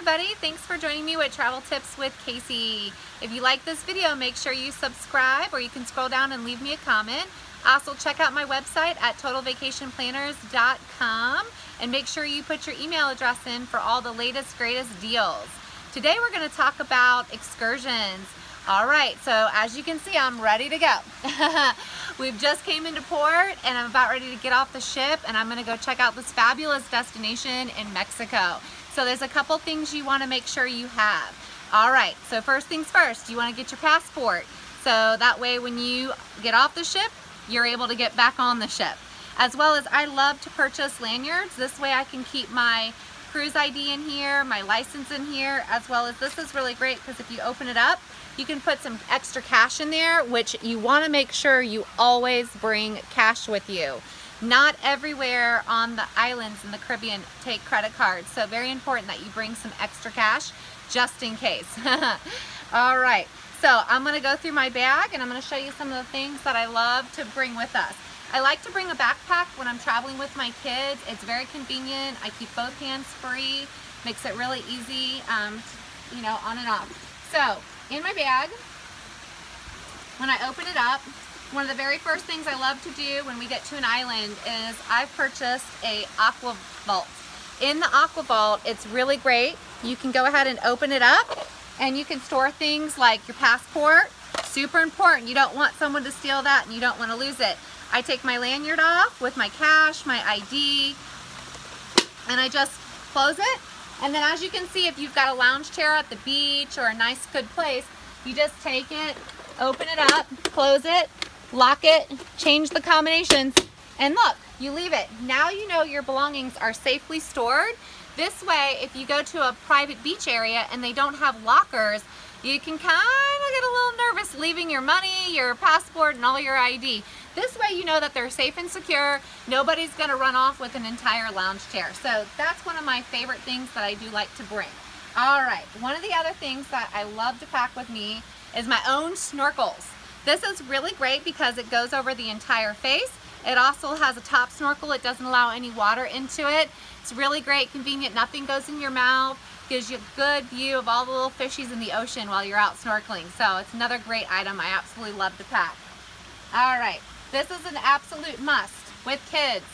everybody, thanks for joining me with Travel Tips with Casey. If you like this video, make sure you subscribe, or you can scroll down and leave me a comment. Also, check out my website at totalvacationplanners.com and make sure you put your email address in for all the latest, greatest deals. Today we're going to talk about excursions. Alright, so as you can see, I'm ready to go. We've just came into port and I'm about ready to get off the ship, and I'm going to go check out this fabulous destination in Mexico. So there's a couple things you want to make sure you have. Alright, so first things first, you want to get your passport. So that way when you get off the ship, you're able to get back on the ship. As well as, I love to purchase lanyards. This way I can keep my cruise ID in here, my license in here, as well as this is really great because if you open it up, you can put some extra cash in there, which you want to make sure you always bring cash with you. Not everywhere on the islands in the Caribbean take credit cards, so very important that you bring some extra cash just in case. All right, so I'm going to go through my bag and I'm going to show you some of the things that I love to bring with us. I like to bring a backpack when I'm traveling with my kids. It's very convenient. I keep both hands free, makes it really easy, you know, on and off. So in my bag, when I open it up, one of the very first things I love to do when we get to an island is I've purchased a aqua vault. In the aqua vault, it's really great. You can go ahead and open it up and you can store things like your passport. Super important. You don't want someone to steal that and you don't want to lose it. I take my lanyard off with my cash, my ID, and I just close it. And then as you can see, if you've got a lounge chair at the beach or a nice good place, you just take it, open it up, close it, lock it, change the combinations, and look, you leave it. Now you know your belongings are safely stored. This way, if you go to a private beach area and they don't have lockers, you can kind of get a little nervous leaving your money, your passport, and all your ID. This way you know that they're safe and secure. Nobody's going to run off with an entire lounge chair. So that's one of my favorite things that I do like to bring. All right, one of the other things that I love to pack with me is my own snorkels. This is really great because it goes over the entire face. It also has a top snorkel. It doesn't allow any water into it. It's really great, convenient. Nothing goes in your mouth. Gives you a good view of all the little fishies in the ocean while you're out snorkeling. So it's another great item I absolutely love to pack. All right, this is an absolute must with kids.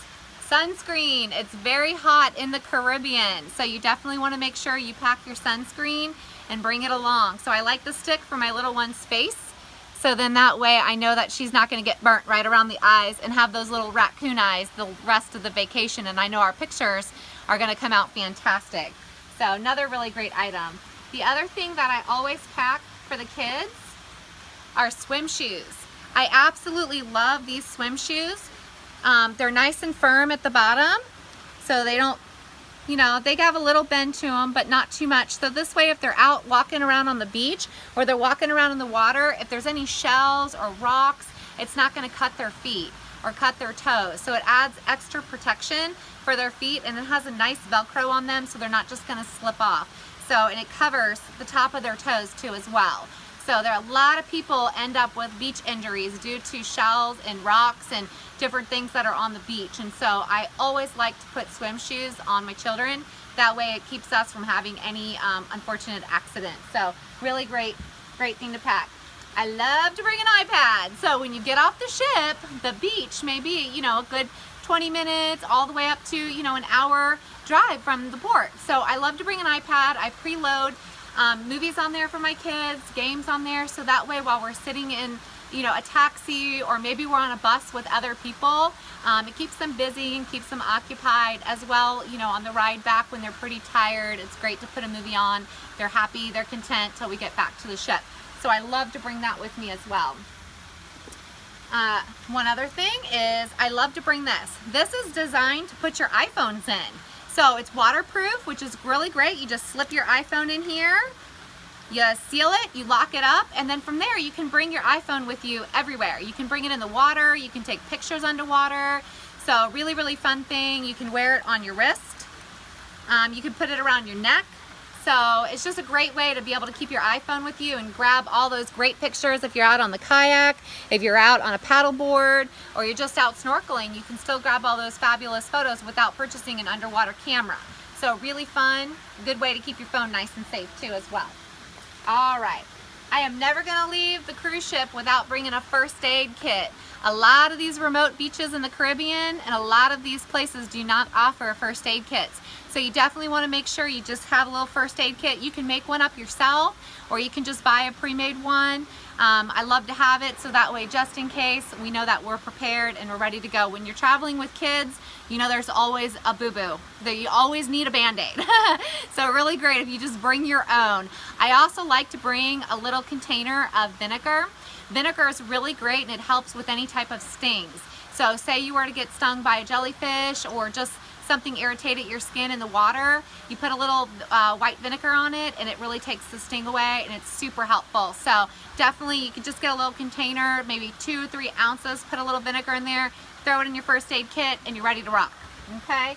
Sunscreen. It's very hot in the Caribbean, so you definitely want to make sure you pack your sunscreen and bring it along. So I like the stick for my little one's face. So then that way I know that she's not going to get burnt right around the eyes and have those little raccoon eyes the rest of the vacation, and I know our pictures are going to come out fantastic. So another really great item. The other thing that I always pack for the kids are swim shoes. I absolutely love these swim shoes. They're nice and firm at the bottom, so they don't, you know, they have a little bend to them, but not too much. So this way, if they're out walking around on the beach or they're walking around in the water, if there's any shells or rocks, it's not going to cut their feet or cut their toes. So it adds extra protection for their feet, and it has a nice Velcro on them so they're not just going to slip off. So, and it covers the top of their toes too as well. So there are a lot of people end up with beach injuries due to shells and rocks and different things that are on the beach. And so I always like to put swim shoes on my children. That way it keeps us from having any unfortunate accidents. So really great thing to pack. I love to bring an iPad. So when you get off the ship, the beach may be, you know, a good 20 minutes all the way up to, you know, an hour drive from the port. So I love to bring an iPad. I preload movies on there for my kids, games on there, so that way while we're sitting in, you know, a taxi or maybe we're on a bus with other people, it keeps them busy and keeps them occupied as well. You know, on the ride back when they're pretty tired, it's great to put a movie on. They're happy, they're content till we get back to the ship. So I love to bring that with me as well. One other thing is I love to bring this. This is designed to put your iPhones in. So it's waterproof, which is really great. You just slip your iPhone in here, you seal it, you lock it up, and then from there you can bring your iPhone with you everywhere. You can bring it in the water, you can take pictures underwater. So really, really fun thing. You can wear it on your wrist. You can put it around your neck. So it's just a great way to be able to keep your iPhone with you and grab all those great pictures if you're out on the kayak, if you're out on a paddleboard, or you're just out snorkeling. You can still grab all those fabulous photos without purchasing an underwater camera. So So really fun, good way to keep your phone nice and safe too as well. All right, I am never gonna leave the cruise ship without bringing a first aid kit. A lot of these remote beaches in the Caribbean and a lot of these places do not offer first aid kits. So you definitely want to make sure you just have a little first aid kit. You can make one up yourself, or you can just buy a pre-made one. I love to have it so that way, just in case, we know that we're prepared and we're ready to go. When you're traveling with kids, you know there's always a boo-boo. You always need a Band-Aid. So really great if you just bring your own. I also like to bring a little container of vinegar. Vinegar is really great and it helps with any type of stings. So say you were to get stung by a jellyfish or just something irritated your skin in the water, you put a little white vinegar on it and it really takes the sting away, and it's super helpful. So definitely you can just get a little container, maybe 2 or 3 ounces, put a little vinegar in there, throw it in your first aid kit, and you're ready to rock. Okay?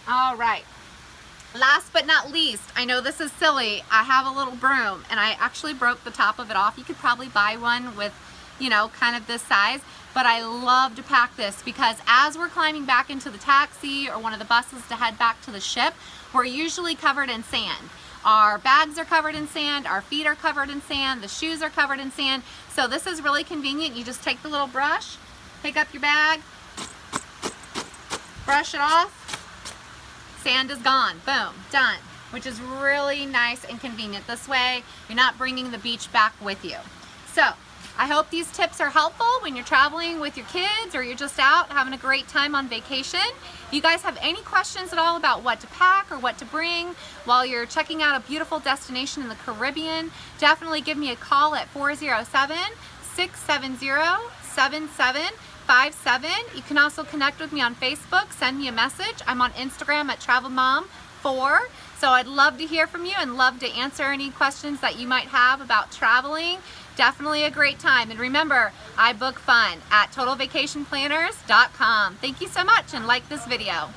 All right. Last but not least, I know this is silly, I have a little broom and I actually broke the top of it off. You could probably buy one with, you know, kind of this size, but I love to pack this because as we're climbing back into the taxi or one of the buses to head back to the ship, we're usually covered in sand. Our bags are covered in sand, our feet are covered in sand, the shoes are covered in sand. So this is really convenient. You just take the little brush, pick up your bag, brush it off, sand is gone, boom, done, which is really nice and convenient. This way, you're not bringing the beach back with you. So, I hope these tips are helpful when you're traveling with your kids or you're just out having a great time on vacation. If you guys have any questions at all about what to pack or what to bring while you're checking out a beautiful destination in the Caribbean, definitely give me a call at 407-670-7757. You can also connect with me on Facebook, send me a message. I'm on Instagram at TravelMom4. So I'd love to hear from you and love to answer any questions that you might have about traveling. Definitely a great time. And remember, I book fun at TotalVacationPlanners.com. Thank you so much and like this video.